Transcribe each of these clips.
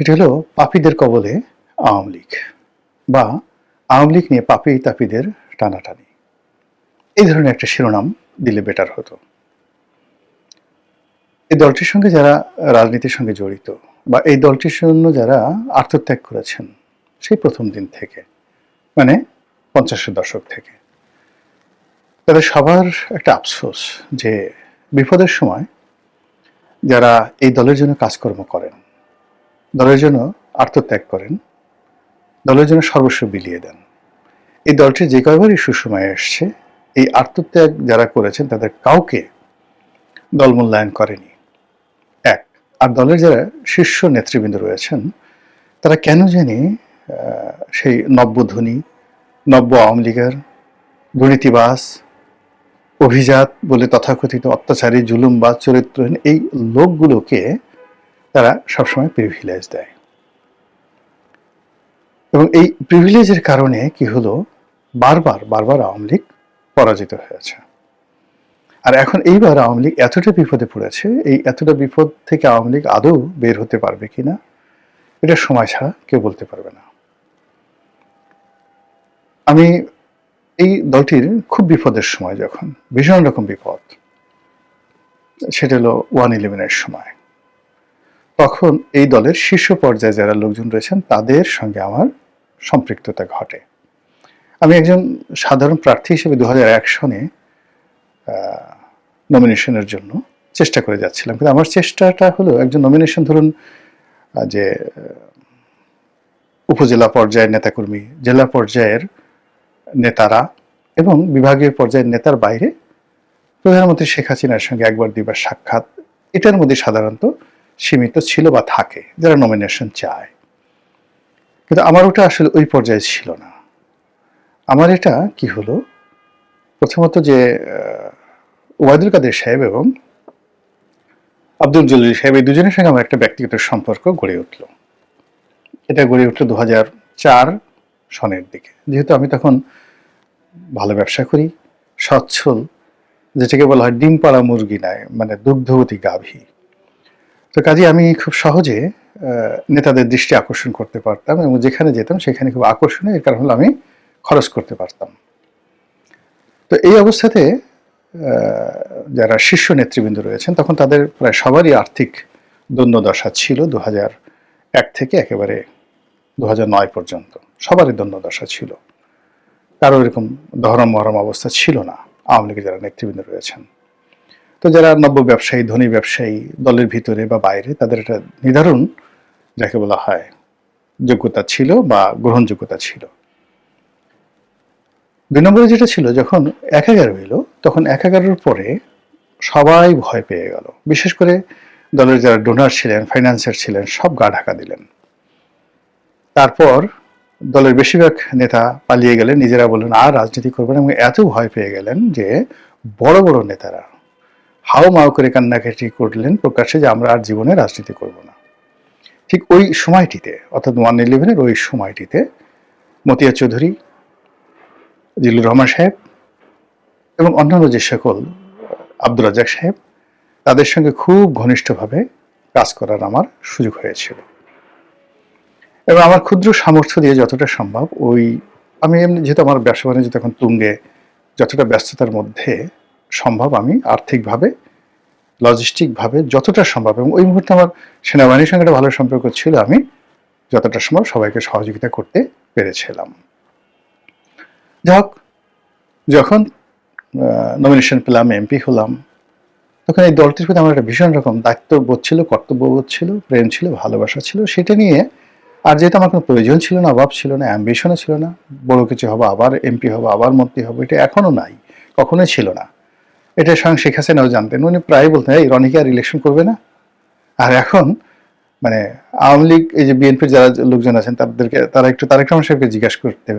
সেটি হলো পাপীদের কবলে আওয়ামী লীগ বা আওয়ামী লীগ নিয়ে পাপী তাপীদের টানাটানি। এই ধরনের একটা শিরোনাম দিলে বেটার হতো। এই দলটির সঙ্গে যারা রাজনীতির সঙ্গে জড়িত বা এই দলটির জন্য যারা আত্মত্যাগ করেছেন সেই প্রথম দিন থেকে, মানে 50-এর দশক থেকে, তাদের সবার একটা আফসোস যে বিপদের সময় যারা এই দলের জন্য কাজকর্ম করেন, দলের জন্য আত্মত্যাগ করেন, দলের জন্য সর্বস্ব বিলিয়ে দেন, এই দলটির যে কয়বারই সুসময়ে এসছে, এই আত্মত্যাগ যারা করেছেন তাদের কাউকে দল মূল্যায়ন করেনি। এক, আর দলের যারা শীর্ষ নেতৃবৃন্দ রয়েছেন তারা কেন জানি সেই নব্যধনী, নব্য আওয়ামী লীগের দুর্নীতিবাজ, অভিজাত বলে তথাকথিত অত্যাচারী, জুলুমবাজ, চরিত্রহীন এই লোকগুলোকে তারা সবসময় প্রিভিলেজ দেয়। এবং এই প্রিভিলেজের কারণে কি হলো, বারবার বারবার আওয়ামী লীগ পরাজিত হয়েছে। আর এখন এইবার আওয়ামী লীগ এতটা বিপদে পড়েছে, এই এতটা বিপদ থেকে আওয়ামী লীগ আদৌ বের হতে পারবে কিনা এটা সময় ছাড়া কেউ বলতে পারবে না। আমি এই দলটির খুব বিপদের সময়, যখন ভীষণ রকম বিপদ, সেটা হলো 1/11-এর সময়, তখন এই দলের শীর্ষ পর্যায়ে যারা লোকজন রয়েছেন তাদের সঙ্গে আমার সম্পৃক্ততা ঘটে। আমি একজন সাধারণ প্রার্থী হিসেবে 2001 সনে নমিনেশনের জন্য চেষ্টা করে যাচ্ছিলাম, কিন্তু আমার চেষ্টাটা হলো একজন নমিনেশন, ধরুন যে উপজেলা পর্যায়ের নেতাকর্মী, জেলা পর্যায়ের নেতারা এবং বিভাগীয় পর্যায়ের নেতার বাইরে প্রধানমন্ত্রী শেখ হাসিনার সঙ্গে একবার দুইবার সাক্ষাৎ, এটার মধ্যে সাধারণত সীমিত ছিল বা থাকে যারা নমিনেশন চায়। কিন্তু আমার ওটা আসলে ওই পর্যায়ে ছিল না। আমার এটা কি হলো, প্রথমত যে ওয়াদুল কাদের সাহেব এবং আব্দুল জলিল সাহেব, এই দুজনের সঙ্গে আমার একটা ব্যক্তিগত সম্পর্ক গড়ে উঠল। এটা গড়ে উঠল 2004 সনের দিকে। যেহেতু আমি তখন ভালো ব্যবসা করি, সচ্ছল, যেটাকে বলা হয় ডিম পাড়া মুরগি নয়, মানে দুগ্ধবতী গাভী, তো কাজে আমি খুব সহজে নেতাদের দৃষ্টি আকর্ষণ করতে পারতাম এবং যেখানে যেতাম সেখানে খুব আকর্ষণীয়, এর কারণ হলো আমি খরচ করতে পারতাম। তো এই অবস্থাতে যারা শীর্ষ নেতৃবৃন্দ রয়েছেন তখন তাদের প্রায় সবারই আর্থিক দ্বন্দ্বদশা ছিল। 2001 থেকে একেবারে 2009 পর্যন্ত সবারই দ্বন্দ্বদশা ছিল, কারো এরকম দহরম মহরম অবস্থা ছিল না আওয়ামী লীগের যারা নেতৃবৃন্দ রয়েছেন। তো যারা নব্য ব্যবসায়ী, ধনী ব্যবসায়ী, দলের ভিতরে বা বাইরে, তাদের একটা নির্ধারণ যাকে বলা হয় যোগ্যতা ছিল বা গ্রহণযোগ্যতা ছিল। 2 নম্বরে যেটা ছিল, যখন 1/11 হইল তখন 1/11-এর পরে সবাই ভয় পেয়ে গেল। বিশেষ করে দলের যারা ডোনার ছিলেন, ফাইন্যান্সার ছিলেন, সব গা ঢাকা দিলেন। তারপর দলের বেশিরভাগ নেতা পালিয়ে গেলেন, নিজেরা বললেন আর রাজনীতি করবেন, এবং এত ভয় পেয়ে গেলেন যে বড় বড় নেতারা হাও মাও করে কান্নাকাটি করলেন প্রকাশ্যে যে আমরা আর জীবনে রাজনীতি করব না। ঠিক ওই সময়টিতে, অর্থাৎ 1/11-এর ওই সময়টিতে মতিয়া চৌধুরী, জিল্লুর রহমান সাহেব এবং অন্যান্য যে সকল, আব্দুল রাজ্জাক সাহেব, তাদের সঙ্গে খুব ঘনিষ্ঠভাবে কাজ করার আমার সুযোগ হয়েছিল। এবং আমার ক্ষুদ্র সামর্থ্য দিয়ে যতটা সম্ভব, আমি এমনি যেহেতু আমার ব্যবসা বাণিজ্য তখন তুঙ্গে, যতটা ব্যস্ততার মধ্যে সম্ভব আমি আর্থিকভাবে, লজিস্টিকভাবে যতটা সম্ভব, এবং ওই মুহূর্তে আমার সেনাবাহিনীর সঙ্গে একটা ভালো সম্পর্ক ছিল, আমি যতটা সম্ভব সবাইকে সহযোগিতা করতে পেরেছিলাম। যাই হোক, যখন নমিনেশন পেলাম, এমপি হলাম, তখন এই দলটির প্রতি আমার একটা ভীষণ রকম দায়িত্ববোধ ছিল, কর্তব্যবোধ ছিল, প্রেম ছিল, ভালোবাসা ছিল। সেটা নিয়ে আর যেহেতু আমার কোনো প্রয়োজন ছিল না, অভাব ছিল না, অ্যাম্বিশনও ছিল না, বড় কিছু হবো, আবার এমপি হবো, আবার মন্ত্রী হবো, এটা এখনো নাই, কখনোই ছিল না। এটা স্বয়ং শেখ হাসিনাও জানতেন। উনি প্রায় বলতেন, এই রনিকে আর ইলেকশন করবে না। আর এখন মানে আওয়ামী লীগ, এই যে বিএনপির যারা লোকজন আছেন তারা একটু তারেক রহমান সাহেবকে জিজ্ঞাসা করতে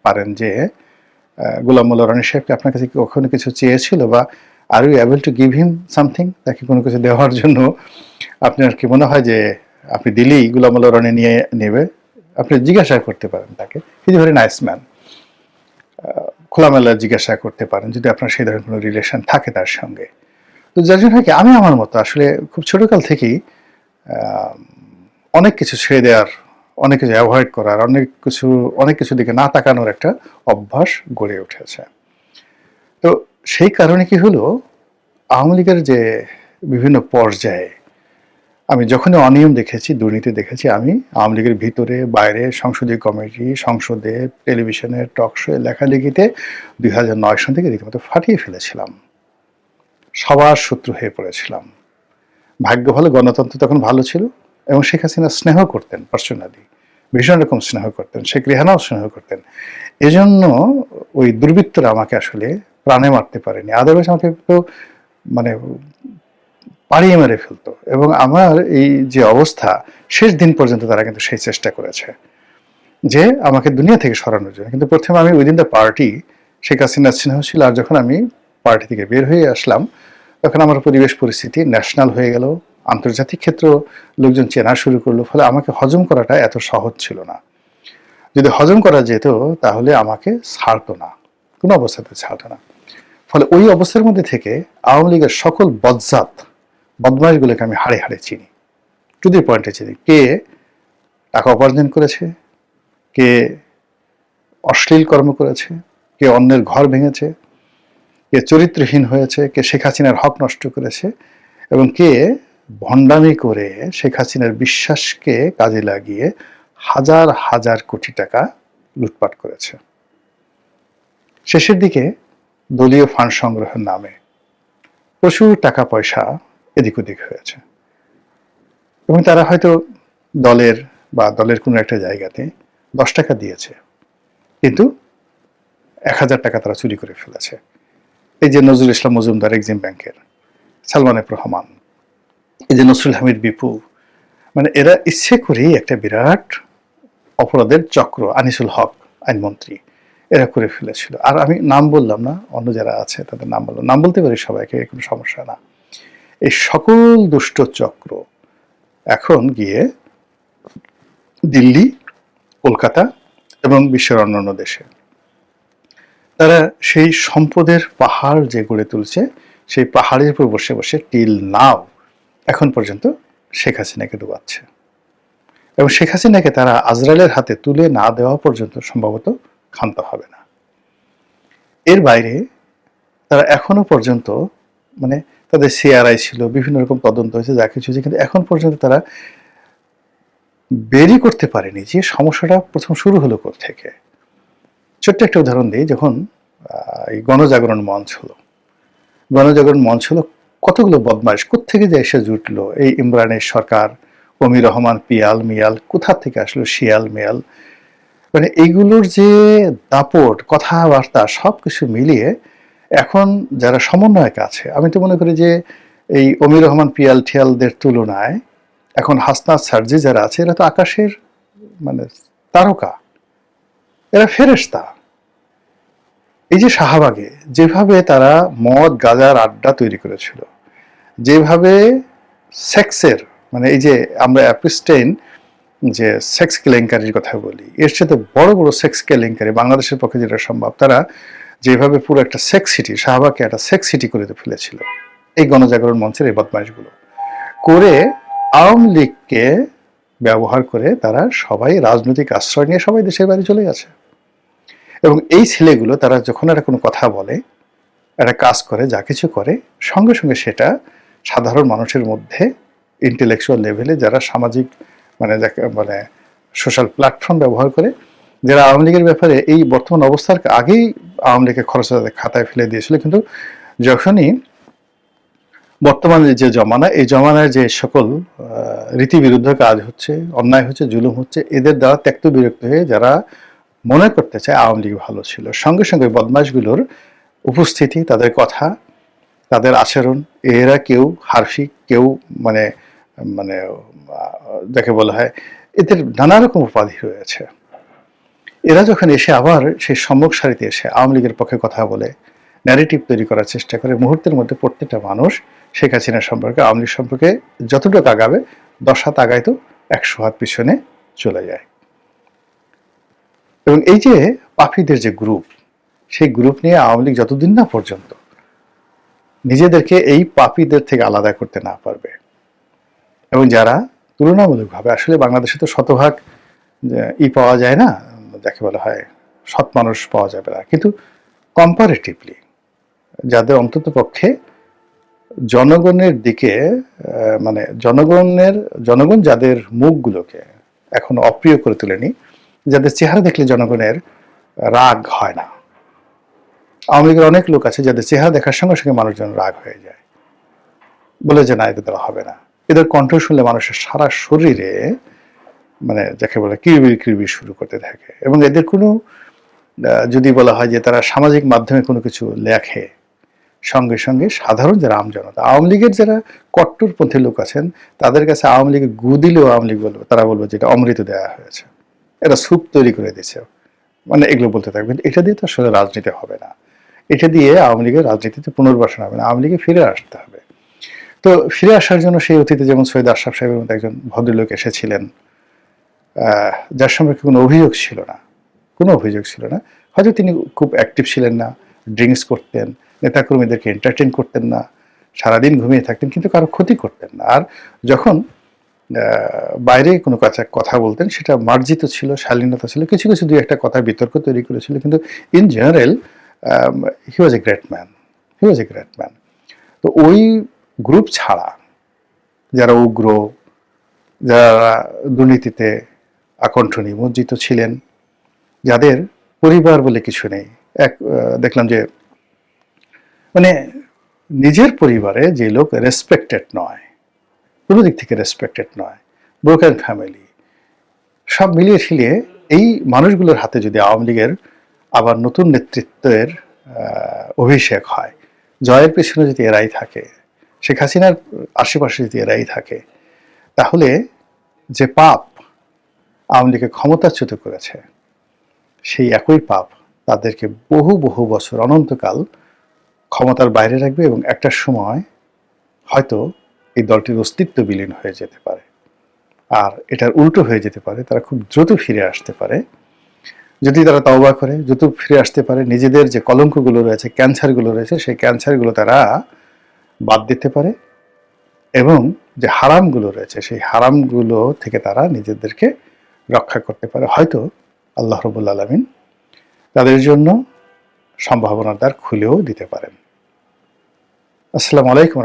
পারেন যে গোলাম মোল্লা রনি সাহেবকে আপনার কাছে কখনো কিছু চেয়েছিল, বা are you able to give him something, তাকে কোনো কিছু দেওয়ার জন্য আপনার কি মনে হয় যে আপনি দিলেই গোলাম মোল্লা রনি নিয়ে নেবে? আপনি জিজ্ঞাসা করতে পারেন তাকে। He is very nice man. খোলামেলা জিজ্ঞাসা করতে পারেন যদি আপনার সেই ধরনের কোনো রিলেশন থাকে তার সঙ্গে। তো যার জন্য কি আমি আমার মতো আসলে খুব ছোটকাল থেকেই অনেক কিছু ছেড়ে দেওয়ার, অনেক কিছু অ্যাভয়েড করার, অনেক কিছু দিকে না তাকানোর একটা অভ্যাস গড়ে উঠেছে। তো সেই কারণে কি হলো, আওয়ামী লীগের যে বিভিন্ন পর্যায়ে আমি যখনই অনিয়ম দেখেছি, দুর্নীতি দেখেছি, আমি আওয়ামী লীগের ভিতরে বাইরে, সংসদীয় কমিটি, সংসদে, টেলিভিশনে, টক শো, লেখালেখিতে 2009 সন থেকে রীতিমতো ফাটিয়ে ফেলেছিলাম, সবার শত্রু হয়ে পড়েছিলাম। ভাগ্য ভালো, গণতন্ত্র তখন ভালো ছিল এবং শেখ হাসিনা স্নেহ করতেন পার্সোনালি, ভীষণ রকম স্নেহ করতেন, শেখ রেহানাও স্নেহ করতেন। এজন্য ওই দুর্বৃত্তরা আমাকে আসলে প্রাণে মারতে পারেনি, আদারওয়াইজ আমাকে তো মানে পাড়িয়ে মেরে ফেলতো। এবং আমার এই যে অবস্থা, শেষ দিন পর্যন্ত তারা কিন্তু সেই চেষ্টা করেছে যে আমাকে দুনিয়া থেকে সরানোর জন্য। কিন্তু প্রথমে আমি উইদিন দ্য পার্টি শেখ হাসিনার স্নেহ ছিল, আর যখন আমি পার্টি থেকে বের হয়ে আসলাম তখন আমার পরিবেশ পরিস্থিতি ন্যাশনাল হয়ে গেল, আন্তর্জাতিক ক্ষেত্র লোকজন চেনা শুরু করলো, ফলে আমাকে হজম করাটা এত সহজ ছিল না। যদি হজম করা যেত তাহলে আমাকে ছাড়তো না, কোনো অবস্থাতে ছাড়তো না। ফলে ওই অবস্থার মধ্যে থেকে আওয়ামী লীগের সকল বজ্জাত বদমাইশগুলোকে আমি হাড়ে হাড়ে চিনি, টু দি পয়েন্টে চিনি। কে টাকা উপার্জন করেছে, কে অশ্লীল কর্ম করেছে, কে অন্যের ঘর ভেঙেছে, কে চরিত্রহীন হয়েছে, কে শেখ হাসিনার হক নষ্ট করেছে, এবং কে ভণ্ডামি করে শেখ হাসিনার বিশ্বাসকে কাজে লাগিয়ে হাজার হাজার কোটি টাকা লুটপাট করেছে। শেষের দিকে দলীয় ফান্ড সংগ্রহের নামে প্রচুর টাকা পয়সা এদিক ওদিক হয়েছে, এবং তারা হয়তো দলের কোনো একটা জায়গাতে 10 টাকা দিয়েছে, কিন্তু 1000 টাকা তারা চুরি করে ফেলেছে। এই যে নজরুল ইসলাম মজুমদার এক্সিম ব্যাংকের, সালমান এফ রহমান, এই যে নসরুল হামিদ বিপু, মানে এরা ইচ্ছে করেই একটা বিরাট অপরাধের চক্র, আনিসুল হক আইনমন্ত্রী, এরা করে ফেলেছিল। আর আমি নাম বললাম না, অন্য যারা আছে তাদের নাম বললাম, নাম বলতে পারি সবাইকে, কোনো সমস্যা না। এই সকল দুষ্ট চক্র এখন গিয়ে দিল্লি, কলকাতা এবং বিশ্বের অন্যান্য দেশে তারা সেই সম্পদের পাহাড় যে গড়ে তুলছে, সেই পাহাড়ের উপর বসে বসে টিল নাও এখন পর্যন্ত শেখ হাসিনাকে ডুবাচ্ছে। এবং শেখ হাসিনাকে তারা আজরায়েলের হাতে তুলে না দেওয়া পর্যন্ত সম্ভবত ক্ষান্ত হবে না। এর বাইরে তারা এখনো পর্যন্ত, মানে তাদের সিআরআই ছিল, বিভিন্ন রকম তদন্ত হয়েছে, যা কিছু হয়েছে, কিন্তু এখন পর্যন্ত তারা বেরই করতে পারেনি যে সমস্যাটা প্রথম শুরু হলো থেকে। ছোট্ট একটা উদাহরণ দিই, যখন এই গণজাগরণ মঞ্চ হলো, কতগুলো বদমাইশ কোত্থেকে যে এসে জুটলো, এই ইমরানের সরকার, কমির রহমান পিয়াল মিয়াল, কোথা থেকে আসলো শিয়াল মিয়াল, মানে এইগুলোর যে দাপট, কথাবার্তা, সবকিছু মিলিয়ে এখন যারা সমন্বয়ক আছে, আমি তো মনে করি যে এই অমির রহমান পিয়াল ঠিয়ালদের তুলনায় এখন হাসনাত সার্জি যারা আছে, এরা তো আকাশের মানে তারকা, এরা ফেরেশতা। এই যে শাহবাগে যেভাবে তারা মদ গাঁজার আড্ডা তৈরি করেছিল, যেভাবে সেক্সের, মানে এই যে আমরা অ্যাপিস্টেইন যে সেক্স কেলেঙ্কারির কথা বলি, এর সাথে বড় বড় সেক্স কেলেঙ্কারি বাংলাদেশের পক্ষে যেটা সম্ভব, তারা যেভাবে পুরো একটা সেক্স সিটি, শাহবাগকে একটা সেক্স সিটি করে ফেলেছিল এই গণজাগরণ মঞ্চের এই বদমাইশগুলো করে, আওয়ামী লীগকে ব্যবহার করে তারা সবাই রাজনৈতিক আশ্রয় নিয়ে সবাই দেশের বাইরে চলে গেছে। এবং এই ছেলেগুলো তারা যখন একটা কোনো কথা বলে, একটা কাজ করে, যা কিছু করে, সঙ্গে সঙ্গে সেটা সাধারণ মানুষের মধ্যে ইন্টেলেকচুয়াল লেভেলে যারা সামাজিক, মানে যাকে মানে সোশ্যাল প্ল্যাটফর্ম ব্যবহার করে, যারা আওয়ামী লীগের ব্যাপারে এই বর্তমান অবস্থার আগেই আওয়ামী লীগের খরচ খাতায় ফেলে দিয়েছিল, কিন্তু যখনই বর্তমানে যে জমানা, এই জমানায় যে সকল রীতিবিরুদ্ধ কাজ হচ্ছে, অন্যায় হচ্ছে, জুলুম হচ্ছে, এদের দ্বারা ত্যক্ত বিরক্ত হয়ে যারা মনে করতে চায় আওয়ামী লীগ ভালো ছিল, সঙ্গে সঙ্গে বদমাশগুলোর উপস্থিতি, তাদের কথা, তাদের আচরণ, এরা কেউ হারফিক, কেউ মানে মানে যাকে বলা হয়, এদের নানা রকম উপাধি রয়েছে। এরা যখন এসে আবার সেই সম্মুখ সারিতে এসে আওয়ামী লীগের পক্ষে কথা বলে, ন্যারেটিভ তৈরি করার চেষ্টা করে, মুহূর্তের মধ্যে প্রত্যেকটা মানুষ শেখ হাসিনা সম্পর্কে, আওয়ামী লীগ সম্পর্কে যতটুকু আগাবে 10 হাত আগায় তো 100 হাত পিছনে চলে যায়। এবং এই যে পাপীদের যে গ্রুপ, সেই গ্রুপ নিয়ে আওয়ামী লীগ যতদিন না পর্যন্ত নিজেদেরকে এই পাপীদের থেকে আলাদা করতে না পারবে, এবং যারা তুলনামূলকভাবে আসলে বাংলাদেশে তো শতভাগ পাওয়া যায় না, যাকে বলা হয় সৎ মানুষ পাওয়া যাবে না, কিন্তু কম্পারেটিভলি যাদের অন্তত পক্ষে জনগণের দিকে মানে জনগণ যাদের মুখগুলোকে এখন অপ্রিয় করে তোলেনি, যাদের চেহারা দেখলে জনগণের রাগ হয় না। আওয়ামী লীগের অনেক লোক আছে যাদের চেহারা দেখার সঙ্গে সঙ্গে মানুষজন রাগ হয়ে যায়, বলে যে না এদের দ্বারা হবে না। এদের কণ্ঠ শুনলে মানুষের সারা শরীরে মানে যাকে বলে কিরবির কিরবির শুরু করতে থাকে। এবং এদের কোনো যদি বলা হয় যে তারা সামাজিক মাধ্যমে কোনো কিছু লেখে, সঙ্গে সঙ্গে সাধারণ যারা আমজনতা, আওয়ামী লীগের যারা কট্টরপন্থী লোক আছেন তাদের কাছে আওয়ামী লীগের গু দিলেও আওয়ামী লীগ বলবে, তারা বলবে যে এটা অমৃত দেওয়া হয়েছে, এটা স্যুপ তৈরি করে দিয়েছে, মানে এগুলো বলতে থাকবে। এটা দিয়ে তো আসলে রাজনীতি হবে না, এটা দিয়ে আওয়ামী লীগের রাজনীতিতে পুনর্বাসন হবে না, আওয়ামী লীগে ফিরে আসতে হবে। তো ফিরে আসার জন্য সেই অতীতে যেমন সৈয়দ আশরাফ সাহেবের মতো একজন ভদ্রলোক এসেছিলেন, যার সম্পর্কে কোনো অভিযোগ ছিল না, কোনো অভিযোগ ছিল না। হয়তো তিনি খুব অ্যাক্টিভ ছিলেন না, ড্রিঙ্কস করতেন, নেতাকর্মীদেরকে এন্টারটেন করতেন না, সারাদিন ঘুমিয়ে থাকতেন, কিন্তু কারো ক্ষতি করতেন না। আর যখন বাইরে কোনো কথা বলতেন সেটা মার্জিত ছিল, শালীনতা ছিল, কিছু কিছু দুই একটা কথা বিতর্ক তৈরি করেছিল, কিন্তু in general he was a great man, he was a great man. তো ওই গ্রুপ ছাড়া যারা উগ্র, যারা দুর্নীতিতে আকণ্ঠ নিমজ্জিত ছিলেন, যাদের পরিবার বলে কিছু নেই, দেখলাম যে মানে নিজের পরিবারে যে লোক রেসপেক্টেড নয়, কোনো দিক থেকে রেসপেক্টেড নয়, ব্রোকেন ফ্যামিলি, সব মিলিয়ে ছিলিয়ে এই মানুষগুলোর হাতে যদি আওয়ামী লীগের আবার নতুন নেতৃত্বের অভিষেক হয়, জয়ের পেছনে যদি এরাই থাকে, শেখ হাসিনার আশেপাশে যদি এরাই থাকে, তাহলে যে পাপ আওয়ামী লীগকে ক্ষমতাচ্যুত করেছে সেই একই পাপ তাদেরকে বহু বহু বছর অনন্তকাল ক্ষমতার বাইরে রাখবে, এবং একটা সময় হয়তো এই দলটির অস্তিত্ব বিলীন হয়ে যেতে পারে। আর এটার উল্টো হয়ে যেতে পারে, তারা খুব দ্রুত ফিরে আসতে পারে যদি তারা তওবা করে, দ্রুত ফিরে আসতে পারে, নিজেদের যে কলঙ্কগুলো রয়েছে, ক্যান্সারগুলো রয়েছে, সেই ক্যান্সারগুলো তারা বাদ দিতে পারে, এবং যে হারামগুলো রয়েছে সেই হারামগুলো থেকে তারা নিজেদেরকে রক্ষা করতে পারে। হয়তো আল্লাহ রাব্বুল আলামিন তাদের জন্য সম্ভাবনার দ্বার খুলেও দিতে পারেন। আসসালামু আলাইকুম।